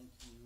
Thank you.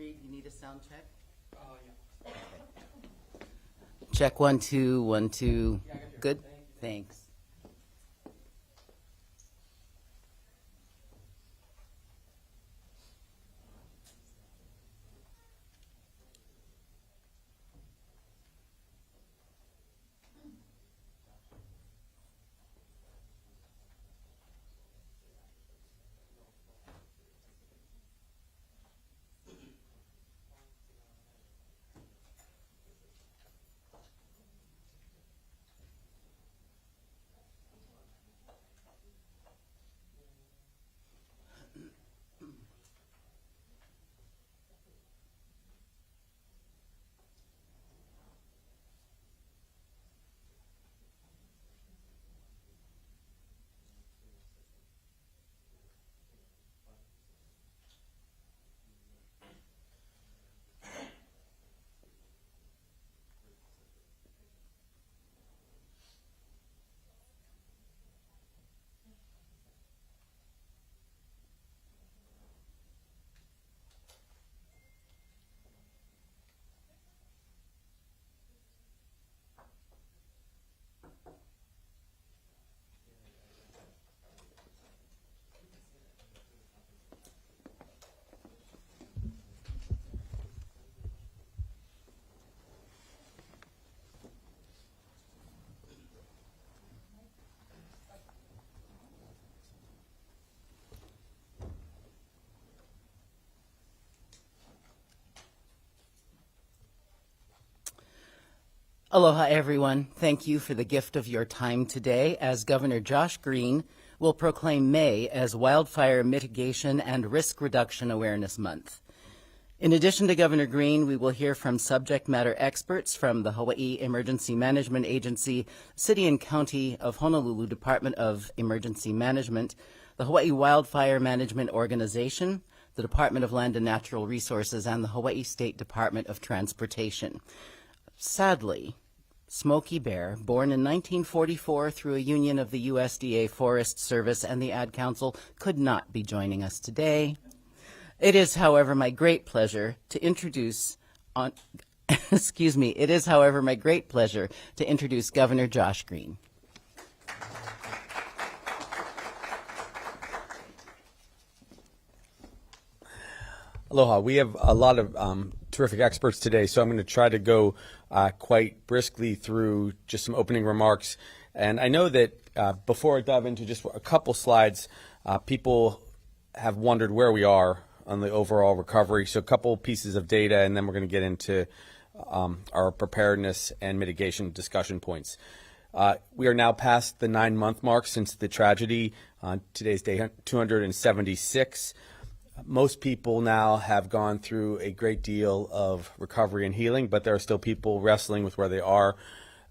Reed, you need a sound check? Yeah. Okay. Check 1 2 1 2. Yeah, I got you. Good. Thanks. Aloha, everyone. Thank you for the gift of your time today as Governor Josh Green will proclaim May as Wildfire Mitigation and Risk Reduction Awareness Month. In addition to Governor Green, we will hear from subject matter experts from the Hawaii Emergency Management Agency, City and County of Honolulu Department of Emergency Management, the Hawaii Wildfire Management Organization, the Department of Land and Natural Resources, and the Hawaii State Department of Transportation. Sadly, Smokey Bear, born in 1944 through a union of the USDA Forest Service and the Ad Council, could not be joining us today. It is, however, my great pleasure to introduce It is, however, my great pleasure to introduce Governor Josh Green. Aloha. We have a lot of terrific experts today, so I'm going to try to go quite briskly through just some opening remarks. And I know that before I dive into just a couple slides, people have wondered where we are on the overall recovery. So a couple pieces of data, and then we're going to get into our preparedness and mitigation discussion points. We are now past the 9-month mark since the tragedy. Today's day 276. Most people now have gone through a great deal of recovery and healing, but there are still people wrestling with where they are.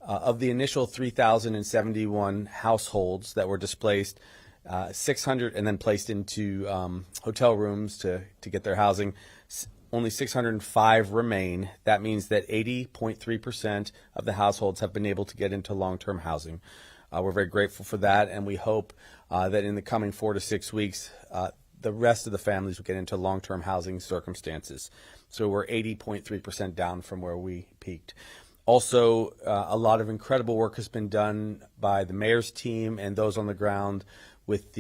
Of the initial 3,071 households that were displaced, 600 and then placed into hotel rooms to get their housing, only 605 remain. That means that 80.3% of the households have been able to get into long-term housing. We're very grateful for that, and we hope that in the coming 4 to 6 weeks, the rest of the families will get into long-term housing circumstances. So we're 80.3% down from where we peaked. Also, a lot of incredible work has been done by the mayor's team and those on the ground with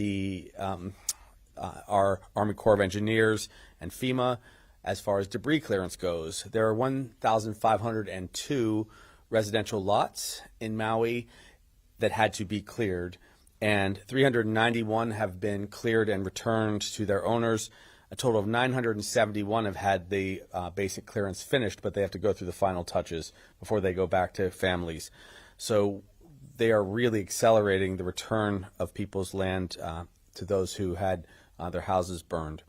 our Army Corps of Engineers and FEMA. As far as debris clearance goes, there are 1,502 residential lots in Maui that had to be cleared, and 391 have been cleared and returned to their owners. A total of 971 have had the basic clearance finished, but they have to go through the final touches before they go back to families. So they are really accelerating the return of people's land to those who had their houses burned.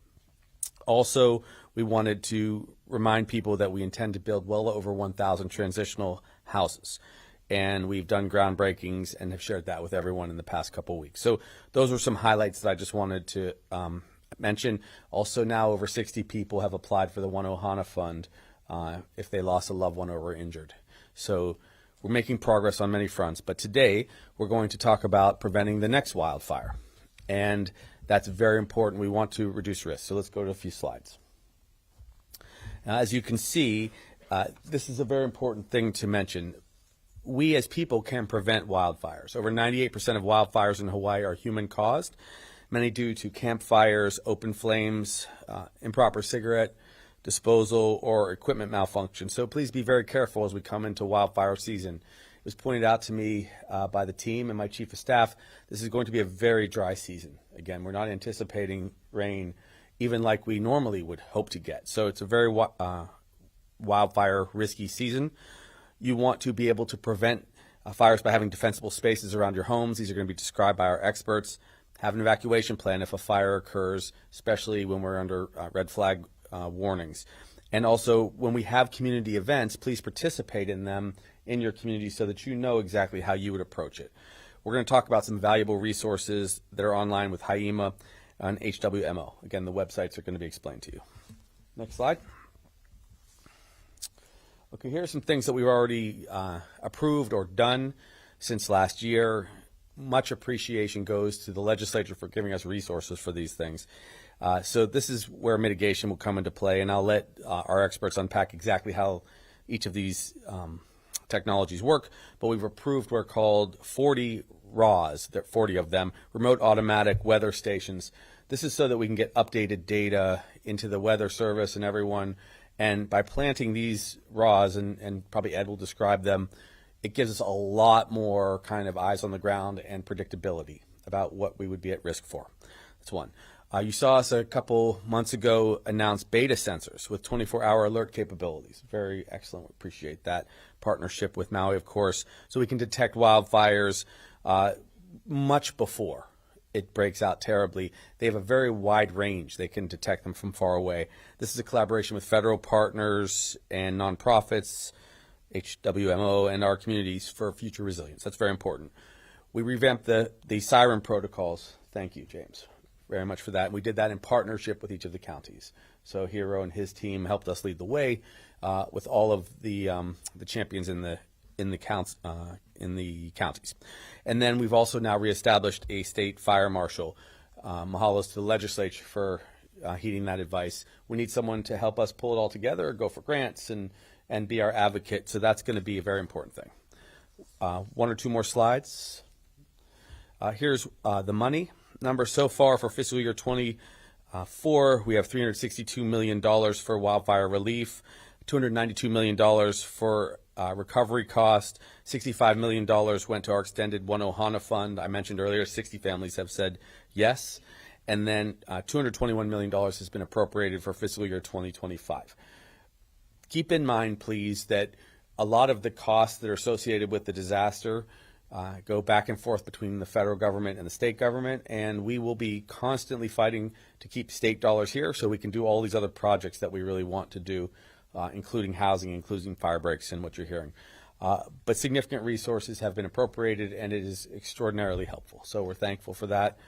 Also, we wanted to remind people that we intend to build well over 1,000 transitional houses. And we've done groundbreakings and have shared that with everyone in the past couple of weeks. So those were some highlights that I just wanted to mention. Also, now over 60 people have applied for the One Ohana Fund if they lost a loved one or were injured. So we're making progress on many fronts. But today, we're going to talk about preventing the next wildfire. And that's very important. We want to reduce risk. So let's go to a few slides. Now, as you can see, this is a very important thing to mention. We as people can prevent wildfires. Over 98% of wildfires in Hawaii are human-caused, many due to campfires, open flames, improper cigarette disposal, or equipment malfunction. So please be very careful as we come into wildfire season. It was pointed out to me by the team and my chief of staff, this is going to be a very dry season. Again, we're not anticipating rain even like we normally would hope to get. So it's a very wildfire risky season. You want to be able to prevent fires by having defensible spaces around your homes. These are going to be described by our experts. Have an evacuation plan if a fire occurs, especially when we're under red flag warnings. And also, when we have community events, please participate in them in your community so that you know exactly how you would approach it. We're going to talk about some valuable resources that are online with HIEMA and HWMO. Again, the websites are going to be explained to you. Next slide. Okay, here are some things that we've already approved or done since last year. Much appreciation goes to the legislature for giving us resources for these things. So this is where mitigation will come into play, and I'll let our experts unpack exactly how each of these technologies work. But we've approved what are called 40 RAWs, there are 40 of them, remote automatic weather stations. This is so that we can get updated data into the Weather Service and everyone. And by planting these RAWs, and probably Ed will describe them, it gives us a lot more kind of eyes on the ground and predictability about what we would be at risk for. That's one. You saw us a couple months ago announce beta sensors with 24-hour alert capabilities. Very excellent. We appreciate that partnership with Maui, of course, so we can detect wildfires much before it breaks out terribly. They have a very wide range. They can detect them from far away. This is a collaboration with federal partners and nonprofits, HWMO, and our communities for future resilience. That's very important. We revamped the siren protocols. Thank you, James, very much for that. We did that in partnership with each of the counties. So Hiro and his team helped us lead the way with all of the champions in the counties. And then we've also now reestablished a state fire marshal. Mahalos to the legislature for heeding that advice. We need someone to help us pull it all together, go for grants, and be our advocate. So that's going to be a very important thing. One or two more slides. Here's the money number so far for fiscal year 24. We have $362 million for wildfire relief, $292 million for recovery cost, $65 million went to our extended One Ohana Fund. I mentioned earlier 60 families have said yes. And then $221 million has been appropriated for fiscal year 2025. Keep in mind, please, that a lot of the costs that are associated with the disaster go back and forth between the federal government and the state government, and we will be constantly fighting to keep state dollars here so we can do all these other projects that we really want to do, including housing, including fire breaks, and what you're hearing. But significant resources have been appropriated, and it is extraordinarily helpful. So we're thankful for that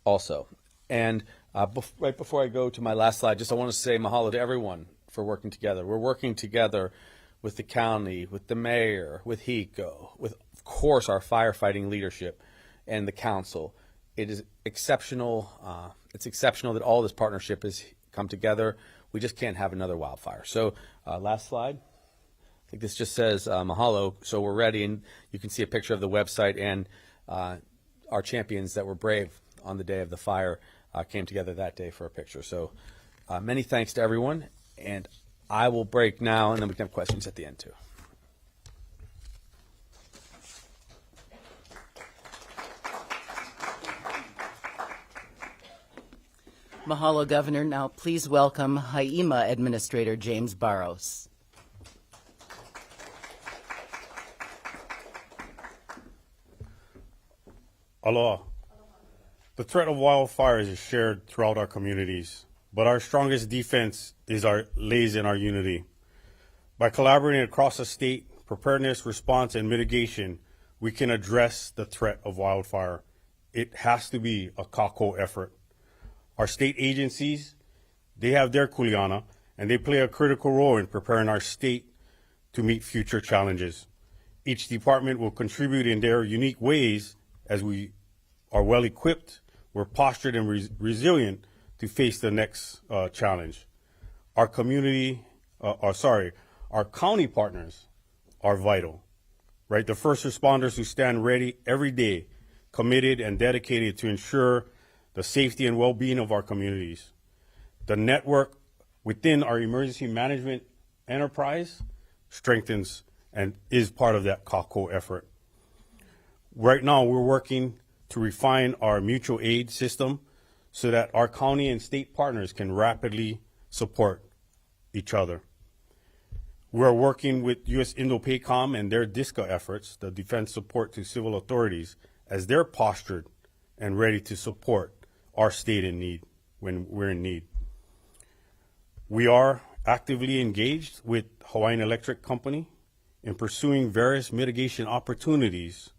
also. And right before I go to my last slide, I want to say mahalo to everyone for working together. We're working together with the county, with the mayor, with HECO, with, of course, our firefighting leadership and the council. It is exceptional. It's exceptional that all this partnership has come together. We just can't have another wildfire. So last slide. I think this just says mahalo. So we're ready, and you can see a picture of the website, and our champions that were brave on the day of the fire came together that day for a picture. So many thanks to everyone, and I will break now, and then we can have questions at the end too. Mahalo, Governor. Now please welcome HIEMA Administrator James Barros. Aloha. The threat of wildfires is shared throughout our communities, but our strongest defense lays in our unity. By collaborating across the state, preparedness, response, and mitigation, we can address the threat of wildfire. It has to be a kako effort. Our state agencies, they have their kuleana, and they play a critical role in preparing our state to meet future challenges. Each department will contribute in their unique ways. As we are well equipped, we're postured and resilient to face the next challenge. Our our county partners are vital, right? The first responders who stand ready every day, committed and dedicated to ensure the safety and well-being of our communities. The network within our emergency management enterprise strengthens and is part of that kako effort. Right now, we're working to refine our mutual aid system so that our county and state partners can rapidly support each other. We're working with U.S. Indo-PACOM and their DISCA efforts, the Defense Support to Civil Authorities, as they're postured and ready to support our state in need when we're in need. We are actively engaged with Hawaiian Electric Company in pursuing various mitigation opportunities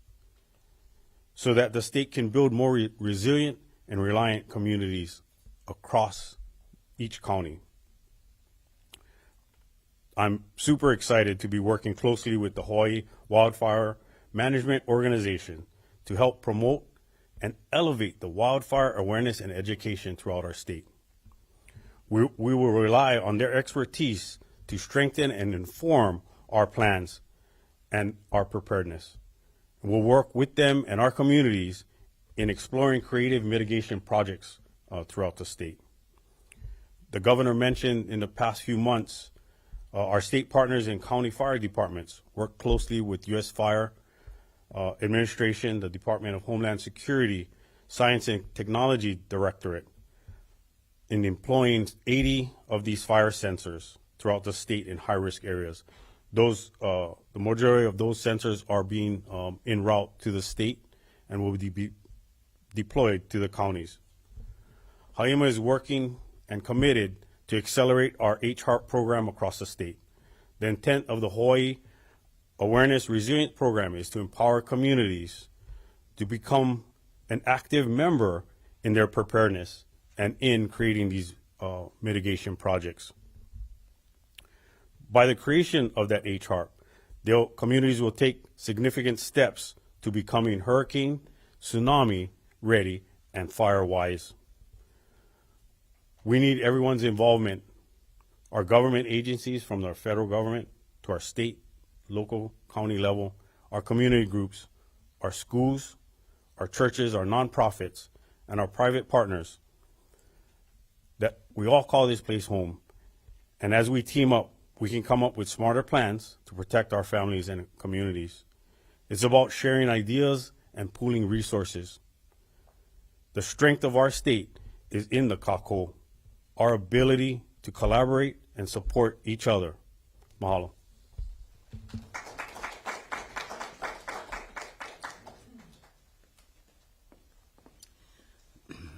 so that the state can build more resilient and reliant communities across each county. I'm super excited to be working closely with the Hawaii Wildfire Management Organization to help promote and elevate the wildfire awareness and education throughout our state. We will rely on their expertise to strengthen and inform our plans and our preparedness. We'll work with them and our communities in exploring creative mitigation projects throughout the state. The governor mentioned in the past few months, our state partners and county fire departments work closely with U.S. Fire Administration, the Department of Homeland Security, Science and Technology Directorate, in employing 80 of these fire sensors throughout the state in high-risk areas. Those, the majority of those sensors are being en route to the state and will be deployed to the counties. HIEMA is working and committed to accelerate our HHARP program across the state. The intent of the Hawaii Awareness Resilient Program is to empower communities to become an active member in their preparedness and in creating these mitigation projects. By the creation of that HHARP, communities will take significant steps to becoming hurricane, tsunami ready, and fire wise. We need everyone's involvement, our government agencies from the federal government to our state, local, county level, our community groups, our schools, our churches, our nonprofits, and our private partners, that we all call this place home. And as we team up, we can come up with smarter plans to protect our families and communities. It's about sharing ideas and pooling resources. The strength of our state is in the kako, our ability to collaborate and support each other. Mahalo.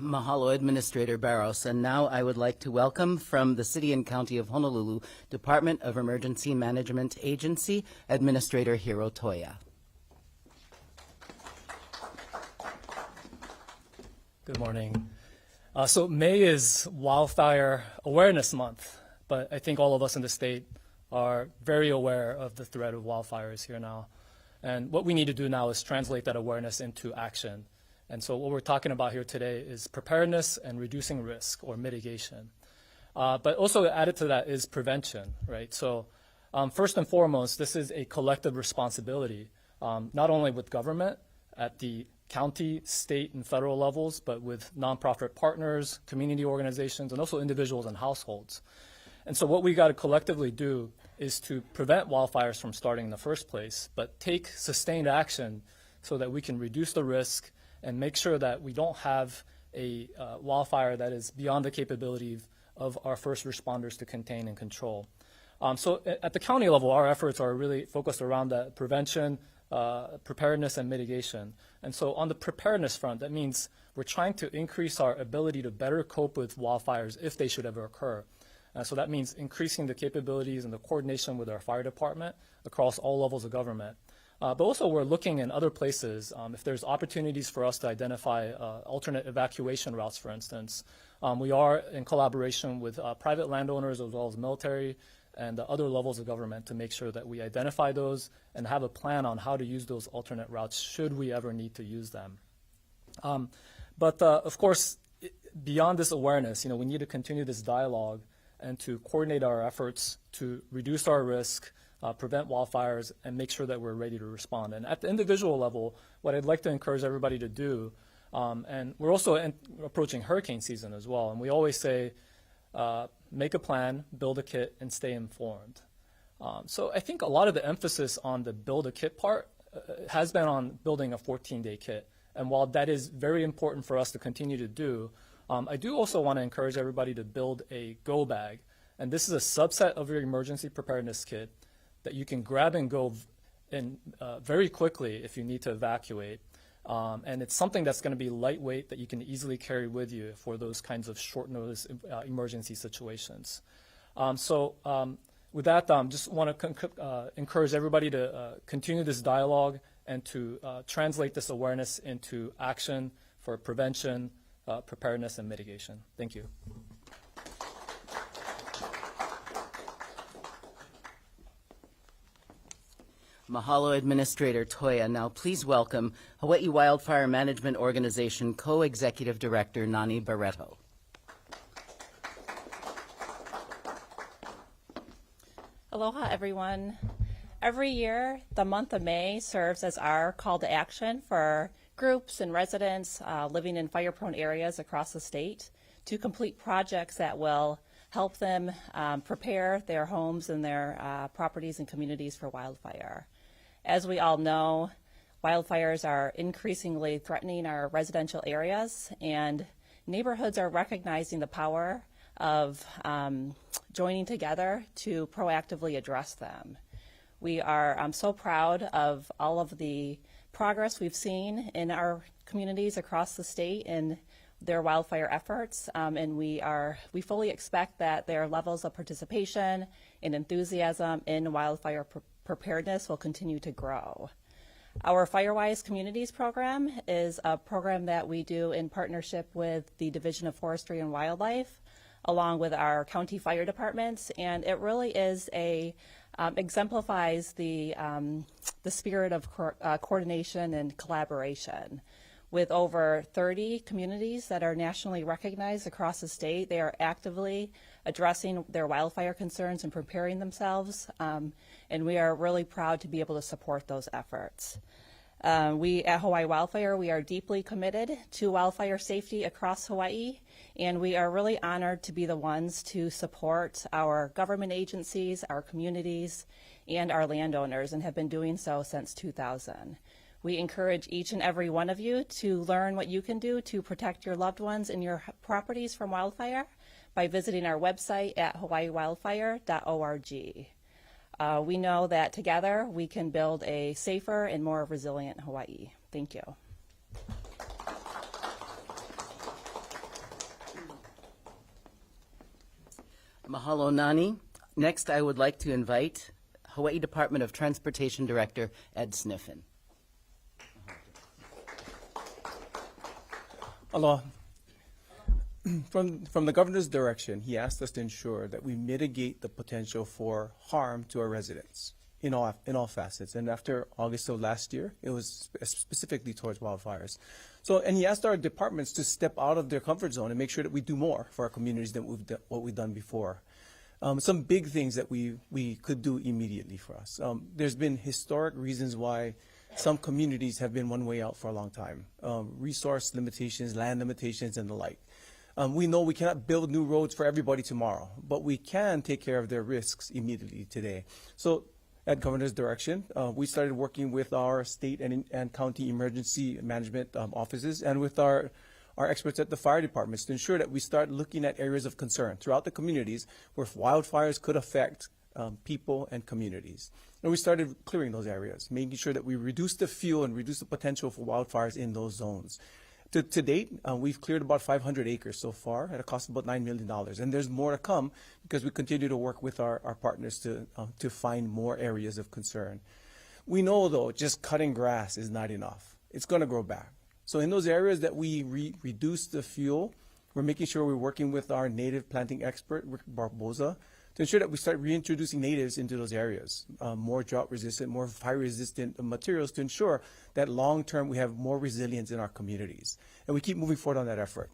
Mahalo, Administrator Barros. And now I would like to welcome from the City and County of Honolulu, Department of Emergency Management Agency, Administrator Hiro Toya. Good morning. So May is Wildfire Awareness Month, but I think all of us in the state are very aware of the threat of wildfires here now. And what we need to do now is translate that awareness into action. And so what we're talking about here today is preparedness and reducing risk or mitigation. But also added to that is prevention, right? So first and foremost, this is a collective responsibility, not only with government at the county, state, and federal levels, but with nonprofit partners, community organizations, and also individuals and households. And so what we got to collectively do is to prevent wildfires from starting in the first place, but take sustained action so that we can reduce the risk and make sure that we don't have a wildfire that is beyond the capability of our first responders to contain and control. So at the county level, our efforts are really focused around that prevention, preparedness, and mitigation. And so on the preparedness front, that means we're trying to increase our ability to better cope with wildfires if they should ever occur. So that means increasing the capabilities and the coordination with our fire department across all levels of government. But also we're looking in other places if there's opportunities for us to identify alternate evacuation routes, for instance. We are in collaboration with private landowners as well as military and other levels of government to make sure that we identify those and have a plan on how to use those alternate routes should we ever need to use them. But of course, beyond this awareness, we need to continue this dialogue and to coordinate our efforts to reduce our risk, prevent wildfires, and make sure that we're ready to respond. And at the individual level, what I'd like to encourage everybody to do, and we're also approaching hurricane season as well, and we always say, make a plan, build a kit, and stay informed. So I think a lot of the emphasis on the build a kit part has been on building a 14-day kit. And while that is very important for us to continue to do, I do also want to encourage everybody to build a go bag. And this is a subset of your emergency preparedness kit that you can grab and go in very quickly if you need to evacuate. And it's something that's going to be lightweight that you can easily carry with you for those kinds of short notice emergency situations. With that, just want to encourage everybody to continue this dialogue and to translate this awareness into action for prevention, preparedness, and mitigation. Thank you. Mahalo, Administrator Toya. Now please welcome Hawaii Wildfire Management Organization Co-Executive Director Nani Barreto. Aloha, everyone. Every year, the month of May serves as our call to action for groups and residents living in fire-prone areas across the state to complete projects that will help them prepare their homes and their properties and communities for wildfire. As we all know, wildfires are increasingly threatening our residential areas, and neighborhoods are recognizing the power of joining together to proactively address them. We are so proud of all of the progress we've seen in our communities across the state in their wildfire efforts, and we fully expect that their levels of participation and enthusiasm in wildfire preparedness will continue to grow. Our Firewise Communities program is a program that we do in partnership with the Division of Forestry and Wildlife, along with our county fire departments, and it really is exemplifies the spirit of coordination and collaboration. With over 30 communities that are nationally recognized across the state, they are actively addressing their wildfire concerns and preparing themselves, and we are really proud to be able to support those efforts. We at Hawaii Wildfire, we are deeply committed to wildfire safety across Hawaii, and we are really honored to be the ones to support our government agencies, our communities, and our landowners, and have been doing so since 2000. We encourage each and every one of you to learn what you can do to protect your loved ones and your properties from wildfire by visiting our website at hawaiiwildfire.org. We know that together we can build a safer and more resilient Hawaii. Thank you. Mahalo, Nani. Next, I would like to invite Hawaii Department of Transportation Director Ed Sniffen. Aloha. From the governor's direction, he asked us to ensure that we mitigate the potential for harm to our residents in all facets. And after August of last year, it was specifically towards wildfires. And he asked our departments to step out of their comfort zone and make sure that we do more for our communities than what we've done before. Some big things that we could do immediately for us. There's been historic reasons why some communities have been one way out for a long time. Resource limitations, land limitations, and the like. We know we cannot build new roads for everybody tomorrow, but we can take care of their risks immediately today. So at governor's direction, we started working with our state and county emergency management offices and with our experts at the fire departments to ensure that we start looking at areas of concern throughout the communities where wildfires could affect people and communities. And we started clearing those areas, making sure that we reduce the fuel and reduce the potential for wildfires in those zones. To date, we've cleared about 500 acres so far at a cost of about $9 million. And there's more to come because we continue to work with our partners to find more areas of concern. We know, though, just cutting grass is not enough. It's going to grow back. So in those areas that we reduce the fuel, we're making sure we're working with our native planting expert, Rick Barboza, to ensure that we start reintroducing natives into those areas, more drought-resistant, more fire-resistant materials to ensure that long-term we have more resilience in our communities. And we keep moving forward on that effort.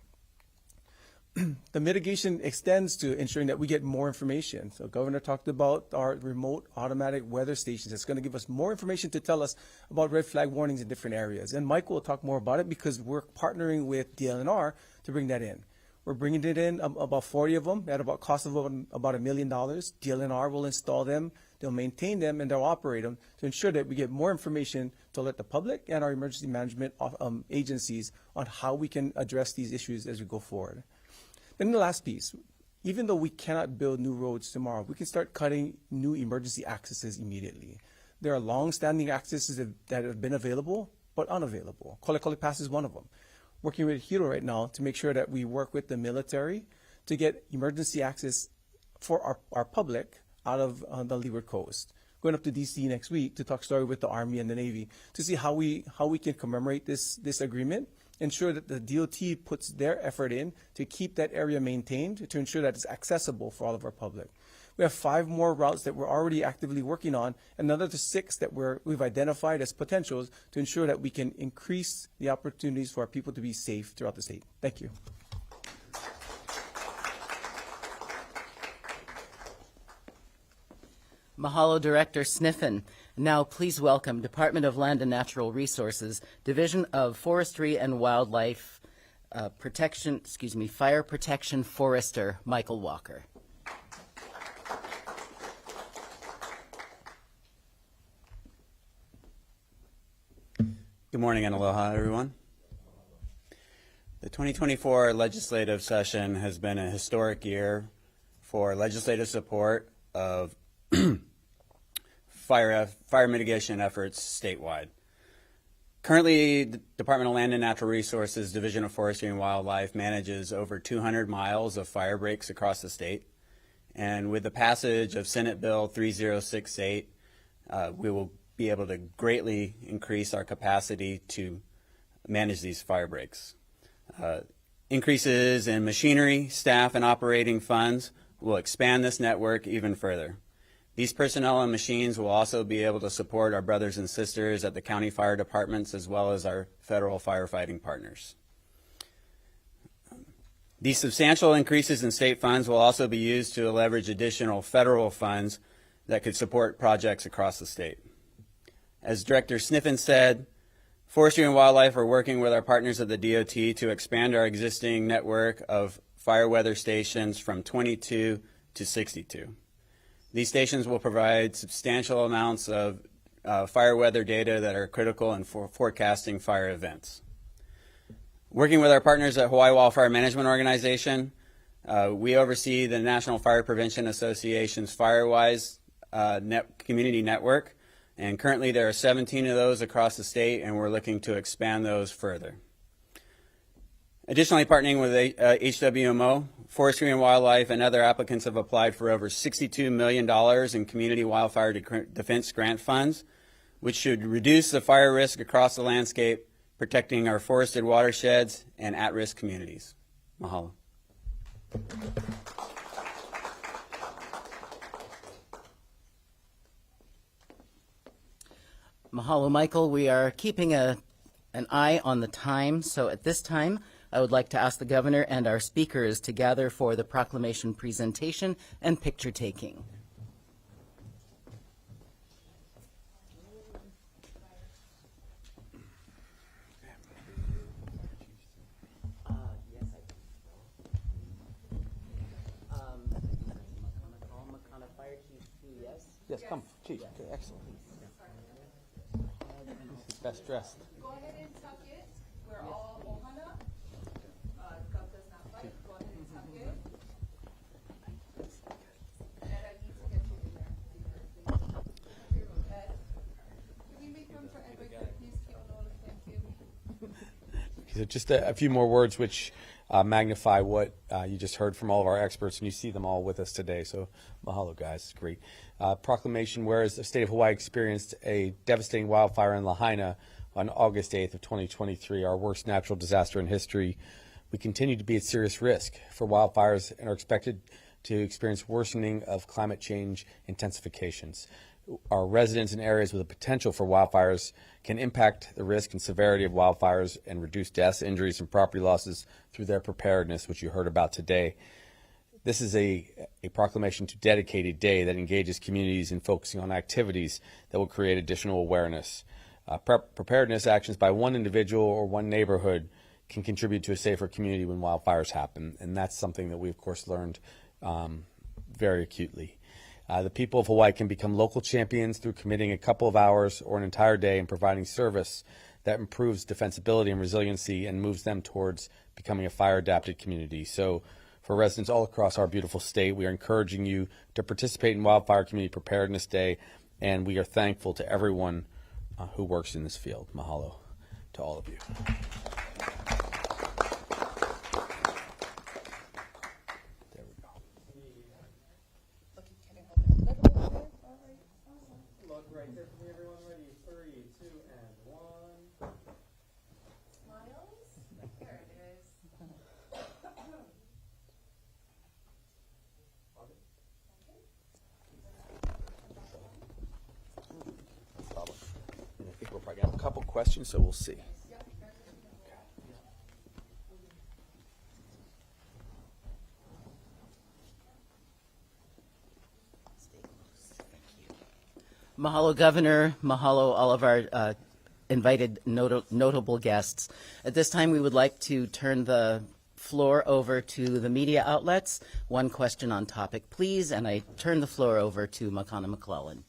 The mitigation extends to ensuring that we get more information. So Governor talked about our remote automatic weather stations. It's going to give us more information to tell us about red flag warnings in different areas. And Mike will talk more about it because we're partnering with DLNR to bring that in. We're bringing it in, about 40 of them, at about cost of about $1 million. DLNR will install them, they'll maintain them, and they'll operate them to ensure that we get more information to alert the public and our emergency management agencies on how we can address these issues as we go forward. Then the last piece, even though we cannot build new roads tomorrow, we can start cutting new emergency accesses immediately. There are long-standing accesses that have been available but unavailable. Kolekole Pass is one of them. Working with Hiro right now to make sure that we work with the military to get emergency access for our public out of the Leeward Coast. Going up to DC next week to talk story with the Army and the Navy to see how we can commemorate this agreement, ensure that the DOT puts their effort in to keep that area maintained, to ensure that it's accessible for all of our public. We have 5 more routes that we're already actively working on, and another 6 that we've identified as potentials to ensure that we can increase the opportunities for our people to be safe throughout the state. Thank you. Mahalo, Director Sniffen. Now please welcome Department of Land and Natural Resources, Division of Forestry and Wildlife Fire Protection Forester, Michael Walker. Good morning and aloha, everyone. The 2024 legislative session has been a historic year for legislative support of fire mitigation efforts statewide. Currently, the Department of Land and Natural Resources, Division of Forestry and Wildlife manages over 200 miles of fire breaks across the state. And with the passage of Senate Bill 3068, we will be able to greatly increase our capacity to manage these fire breaks. Increases in machinery, staff, and operating funds will expand this network even further. These personnel and machines will also be able to support our brothers and sisters at the county fire departments as well as our federal firefighting partners. These substantial increases in state funds will also be used to leverage additional federal funds that could support projects across the state. As Director Sniffen said, Forestry and Wildlife are working with our partners at the DOT to expand our existing network of fire weather stations from 22 to 62. These stations will provide substantial amounts of fire weather data that are critical in forecasting fire events. Working with our partners at Hawaii Wildfire Management Organization, we oversee the National Fire Prevention Association's FireWise community network. And currently there are 17 of those across the state, and we're looking to expand those further. Additionally, partnering with HWMO, Forestry and Wildlife, and other applicants have applied for over $62 million in community wildfire defense grant funds, which should reduce the fire risk across the landscape, protecting our forested watersheds and at-risk communities. Mahalo. Mahalo, Michael. We are keeping an eye on the time, so at this time, I would like to ask the governor and our speakers to gather for the proclamation presentation and picture taking. Yes, come, Chief. Okay, excellent. He's best dressed. Go ahead and tuck it. We're all ohana. Cup does not bite. Go ahead and tuck it. And I need to get you in there. Can we make room for everybody? Please, Keonola, thank you. So just a few more words which magnify what you just heard from all of our experts, and you see them all with us today. So mahalo, guys. It's great. Proclamation, whereas the state of Hawaii experienced a devastating wildfire in Lahaina on August 8th of 2023, our worst natural disaster in history, we continue to be at serious risk for wildfires and are expected to experience worsening of climate change intensifications. Our residents in areas with a potential for wildfires can impact the risk and severity of wildfires and reduce deaths, injuries, and property losses through their preparedness, which you heard about today. This is a proclamation to dedicate a day that engages communities in focusing on activities that will create additional awareness. Preparedness actions by one individual or one neighborhood can contribute to a safer community when wildfires happen, and that's something that we, of course, learned very acutely. The people of Hawaii can become local champions through committing a couple of hours or an entire day and providing service that improves defensibility and resiliency and moves them towards becoming a fire-adapted community. So for residents all across our beautiful state, we are encouraging you to participate in Wildfire Community Preparedness Day, and we are thankful to everyone who works in this field. Mahalo to all of you. There we go. Look right there for me, everyone. Ready? 3, 2, and 1. Smiles. There it is. And I think we're probably going to have a couple questions, so we'll see. Mahalo, Governor. Mahalo, all of our invited notable guests. At this time, we would like to turn the floor over to the media outlets. One question on topic, please, and I turn the floor over to Makana McClellan.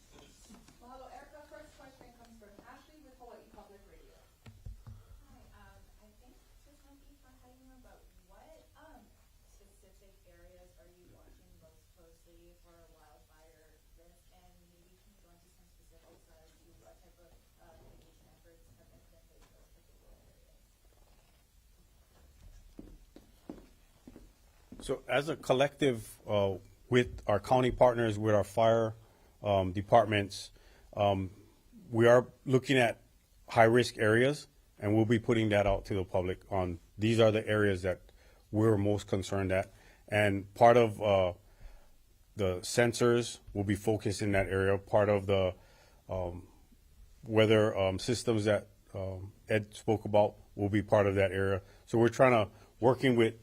Mahalo, Erica. First question comes from Ashley with Hawaii Public Radio. Hi, I think this might be for Heidi, but what specific areas are you watching most closely for wildfire risk? And maybe can you go into some specifics as to what type of mitigation efforts have been put in place for those particular areas? So as a collective, with our county partners, with our fire departments, we are looking at high-risk areas, and we'll be putting that out to the public on these are the areas that we're most concerned at. And part of the sensors will be focused in that area. Part of the weather systems that Ed spoke about will be part of that area. So we're trying to, working with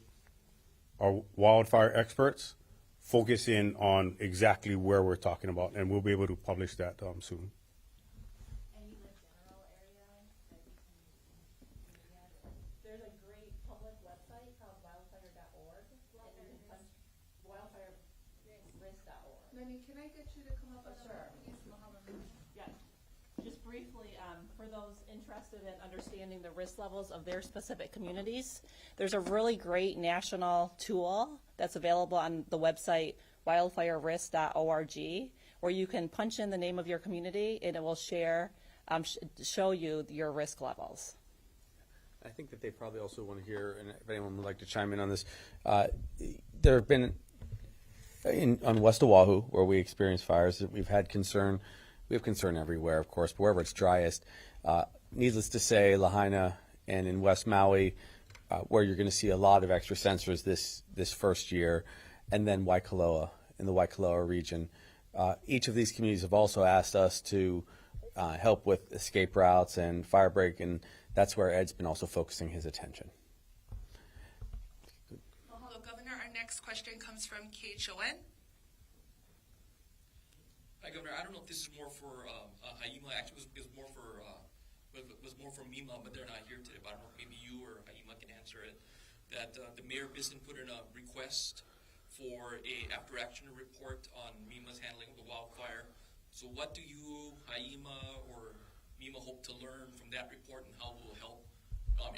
our wildfire experts, focus in on exactly where we're talking about, and we'll be able to publish that soon. Any general area that you can There's a great public website called wildfire.org. Wildfirerisk.org. Lenny, can I get you to come up with Sure. please, Mahalo? Yeah, just briefly, for those interested in understanding the risk levels of their specific communities, there's a really great national tool that's available on the website wildfirerisk.org, where you can punch in the name of your community and it will show you your risk levels. I think that they probably also want to hear, and if anyone would like to chime in on this, there have been on West Oahu, where we experience fires, we've had concern. We have concern everywhere, of course, but wherever it's driest. Needless to say, Lahaina and in West Maui, where you're going to see a lot of extra sensors this first year, and then Waikoloa in the Waikoloa region. Each of these communities have also asked us to help with escape routes and fire break, and that's where Ed's been also focusing his attention. Hello, Governor. Our next question comes from Kate Choen. Hi, Governor. I don't know if this is more for Haima. Actually, it was more for MEMA, but they're not here today. But I don't know if maybe you or Haima can answer it. That the Mayor Bisson put in a request for a after-action report on MEMA's handling of the wildfire. So what do you, Haima, or MEMA hope to learn from that report, and how it will help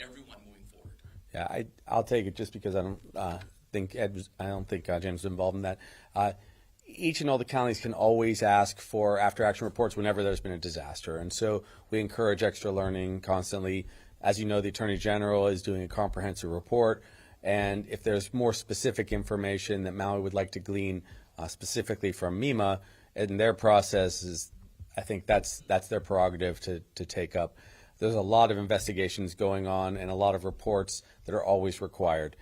everyone moving forward? Yeah, I'll take it just because I don't think James was involved in that. Each and all the counties can always ask for after-action reports whenever there's been a disaster, and so we encourage extra learning constantly. As you know, the Attorney General is doing a comprehensive report, and if there's more specific information that Maui would like to glean specifically from MEMA in their processes, I think that's their prerogative to take up. There's a lot of investigations going on and a lot of reports that are always required.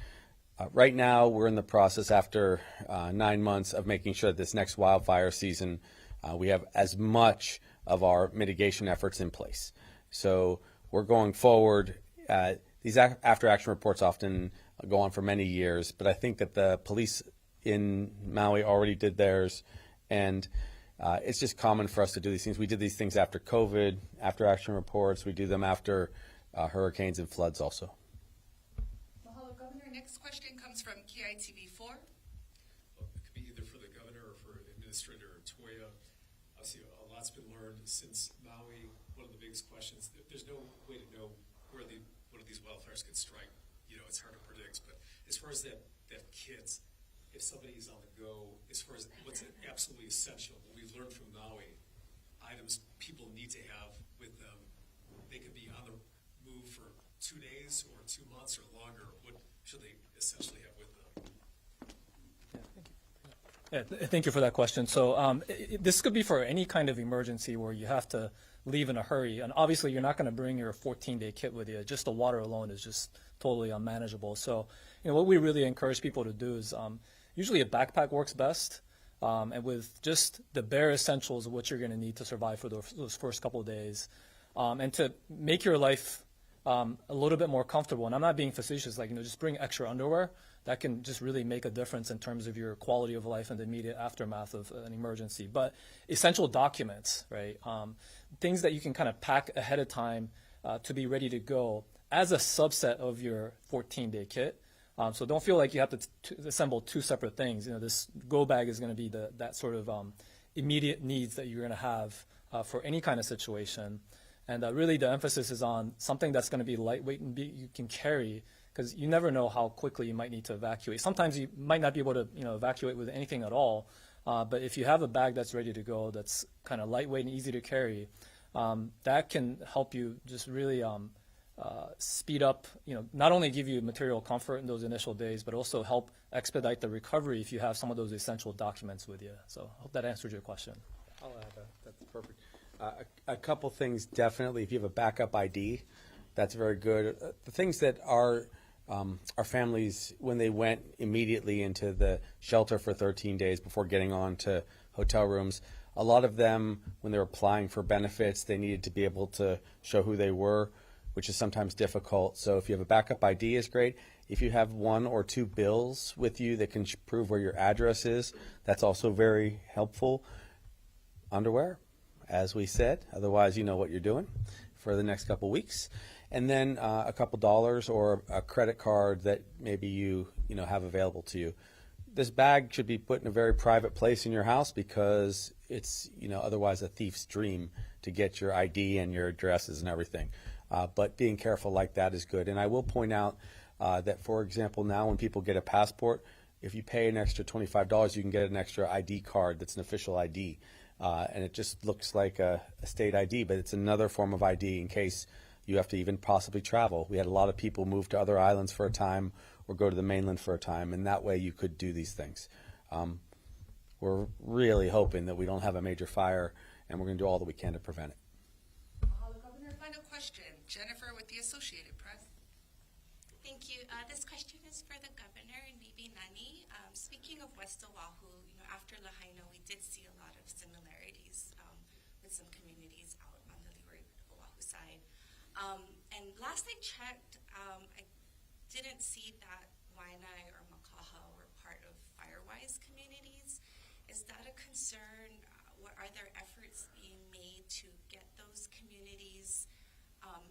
Right now, we're in the process, after 9 months, of making sure that this next wildfire season, we have as much of our mitigation efforts in place. So we're going forward. These after-action reports often go on for many years, but I think that the police in Maui already did theirs, and it's just common for us to do these things. We did these things after COVID, after-action reports. We do them after hurricanes and floods also. Mahalo, Governor. Next question comes from KITV4. Well, it could be either for the governor or for Administrator Toya. Obviously, a lot's been learned since Maui. One of the biggest questions, there's no way to know where one of these wildfires could strike. It's hard to predict, but as far as that kit, if somebody's on the go, as far as what's absolutely essential, what we've learned from Maui, items people need to have with them. They could be on the move for 2 days or 2 months or longer. What should they essentially have with them? Yeah, thank you for that question. So this could be for any kind of emergency where you have to leave in a hurry. And obviously, you're not going to bring your 14-day kit with you. Just the water alone is just totally unmanageable. So what we really encourage people to do is usually a backpack works best. And with just the bare essentials of what you're going to need to survive for those first couple of days. And to make your life a little bit more comfortable. And I'm not being facetious, just bring extra underwear. That can just really make a difference in terms of your quality of life and the immediate aftermath of an emergency. But essential documents, right? Things that you can kind of pack ahead of time to be ready to go as a subset of your 14-day kit. So don't feel like you have to assemble two separate things. This go bag is going to be that sort of immediate needs that you're going to have for any kind of situation. And really the emphasis is on something that's going to be lightweight and you can carry, because you never know how quickly you might need to evacuate. Sometimes you might not be able to evacuate with anything at all. But if you have a bag that's ready to go, that's kind of lightweight and easy to carry, that can help you just really speed up, not only give you material comfort in those initial days, but also help expedite the recovery if you have some of those essential documents with you. So I hope that answered your question. I'll add that. That's perfect. A couple things, definitely. If you have a backup ID, that's very good. The things that our families, when they went immediately into the shelter for 13 days before getting on to hotel rooms, a lot of them, when they were applying for benefits, they needed to be able to show who they were, which is sometimes difficult. So if you have a backup ID, is great. If you have 1 or 2 bills with you that can prove where your address is, that's also very helpful. Underwear, as we said, otherwise you know what you're doing for the next couple weeks. And then a couple dollars or a credit card that maybe you have available to you. This bag should be put in a very private place in your house, because it's otherwise a thief's dream to get your ID and your addresses and everything. But being careful like that is good. And I will point out that, for example, now when people get a passport, if you pay an extra $25, you can get an extra ID card that's an official ID. And it just looks like a state ID, but it's another form of ID in case You have to even possibly travel. We had a lot of people move to other islands for a time or go to the mainland for a time, and that way you could do these things. We're really hoping that we don't have a major fire, and we're going to do all that we can to prevent it. Mahalo, Governor. Final question. Jennifer with the Associated Press. Thank you. This question is for the governor, maybe Nani. Speaking of West Oahu, after Lahaina, we did see a lot of similarities with some communities out on the Leeward Oahu side. And last I checked, I didn't see that Waianae or Makaha were part of Firewise communities. Is that a concern? Are there efforts being made to get those communities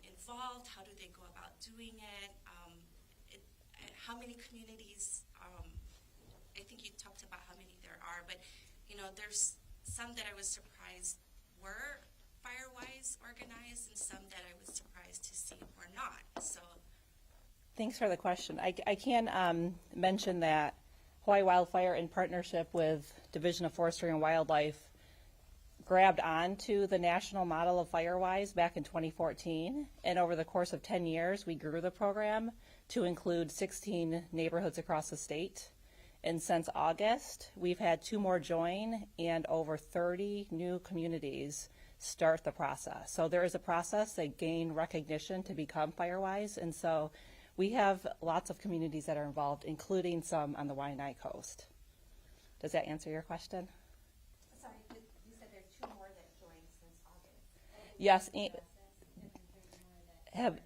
involved? How do they go about doing it? How many communities? I think you talked about how many there are, but there's some that I was surprised were Firewise organized, and some that I was surprised to see were not. So, Thanks for the question. I can mention that Hawaii Wildfire, in partnership with Division of Forestry and Wildlife, grabbed onto the national model of Firewise back in 2014, and over the course of 10 years, we grew the program to include 16 neighborhoods across the state. And since August, we've had 2 more join and over 30 new communities start the process. So there is a process that gain recognition to become Firewise, and so we have lots of communities that are involved, including some on the Waianae coast. Does that answer your question? sorry, you said there are 2 more that joined since August. Yes,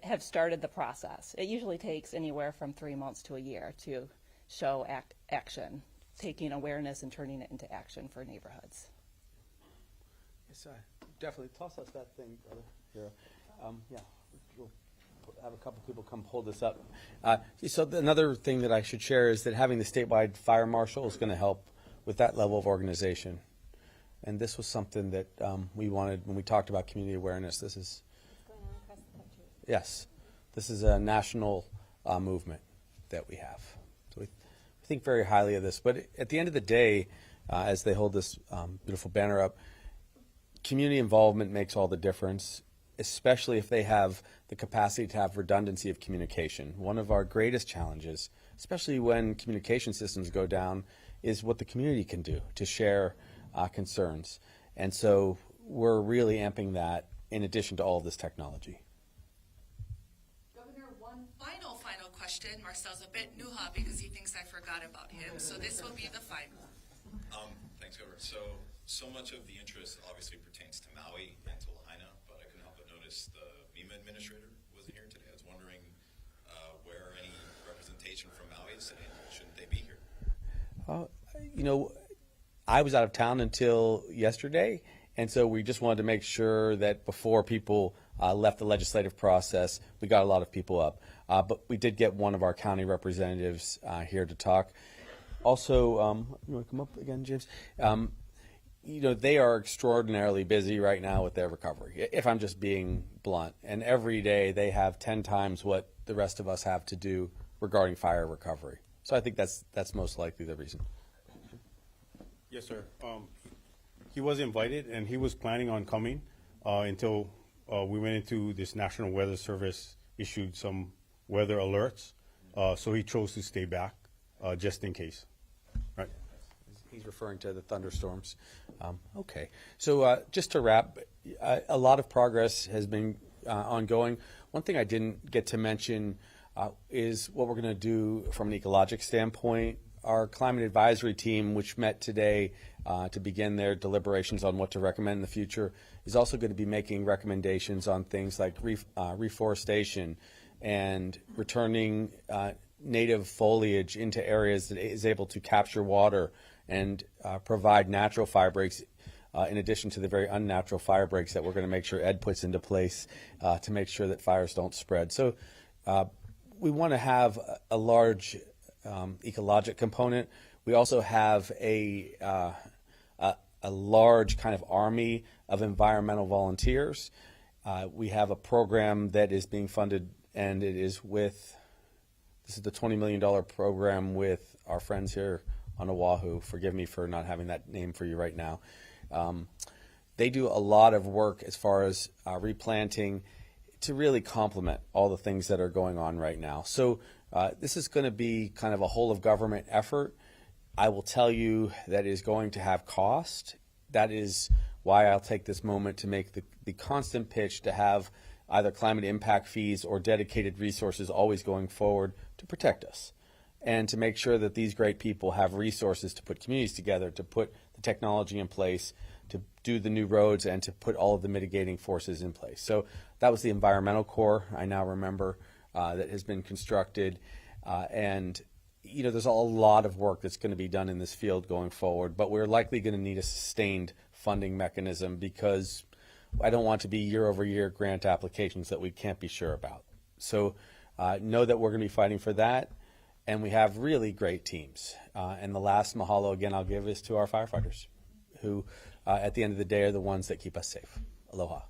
have started the process. It usually takes anywhere from 3 months to a year to show action, taking awareness and turning it into action for neighborhoods. Yes, definitely. Toss us that thing, brother. Here. Yeah, we'll have a couple people come hold this up. So another thing that I should share is that having the statewide fire marshal is going to help with that level of organization. And this was something that we wanted when we talked about community awareness. This is Going on across the country. Yes, this is a national movement that we have. So we think very highly of this. But at the end of the day, as they hold this beautiful banner up, community involvement makes all the difference, especially if they have the capacity to have redundancy of communication. One of our greatest challenges, especially when communication systems go down, is what the community can do to share concerns. And so we're really amping that in addition to all of this technology. Governor, one final question. Marcel's a bit nuha because he thinks I forgot about him, so this will be the final. Thanks, Governor. So much of the interest obviously pertains to Maui and to Lahaina, but I couldn't help but notice the MEMA administrator wasn't here today. I was wondering where any representation from Maui is today. Shouldn't they be here? I was out of town until yesterday, and so we just wanted to make sure that before people left the legislative process, we got a lot of people up. But we did get one of our county representatives here to talk. Also, you want to come up again, James? They are extraordinarily busy right now with their recovery, if I'm just being blunt. And every day they have 10 times what the rest of us have to do regarding fire recovery. So I think that's most likely the reason. Yes, sir. He was invited, and he was planning on coming until we went into this National Weather Service issued some weather alerts. So he chose to stay back just in case. Right. He's referring to the thunderstorms. Okay. So just to wrap, a lot of progress has been ongoing. One thing I didn't get to mention is what we're going to do from an ecologic standpoint. Our climate advisory team, which met today to begin their deliberations on what to recommend in the future, is also going to be making recommendations on things like reforestation and returning native foliage into areas that is able to capture water and provide natural fire breaks in addition to the very unnatural fire breaks that we're going to make sure Ed puts into place to make sure that fires don't spread. So we want to have a large ecologic component. We also have a large kind of army of environmental volunteers. We have a program that is being funded, and it is this is the $20 million program with our friends here on Oahu. Forgive me for not having that name for you right now. They do a lot of work as far as replanting to really complement all the things that are going on right now. So this is going to be kind of a whole of government effort. I will tell you that is going to have cost. That is why I'll take this moment to make the constant pitch to have either climate impact fees or dedicated resources always going forward to protect us and to make sure that these great people have resources to put communities together, to put the technology in place, to do the new roads, and to put all of the mitigating forces in place. So that was the environmental core, I now remember, that has been constructed. And there's a lot of work that's going to be done in this field going forward, but we're likely going to need a sustained funding mechanism because I don't want to be year over year grant applications that we can't be sure about. So know that we're going to be fighting for that, and we have really great teams. And the last mahalo, again, I'll give is to our firefighters who, at the end of the day, are the ones that keep us safe. Aloha.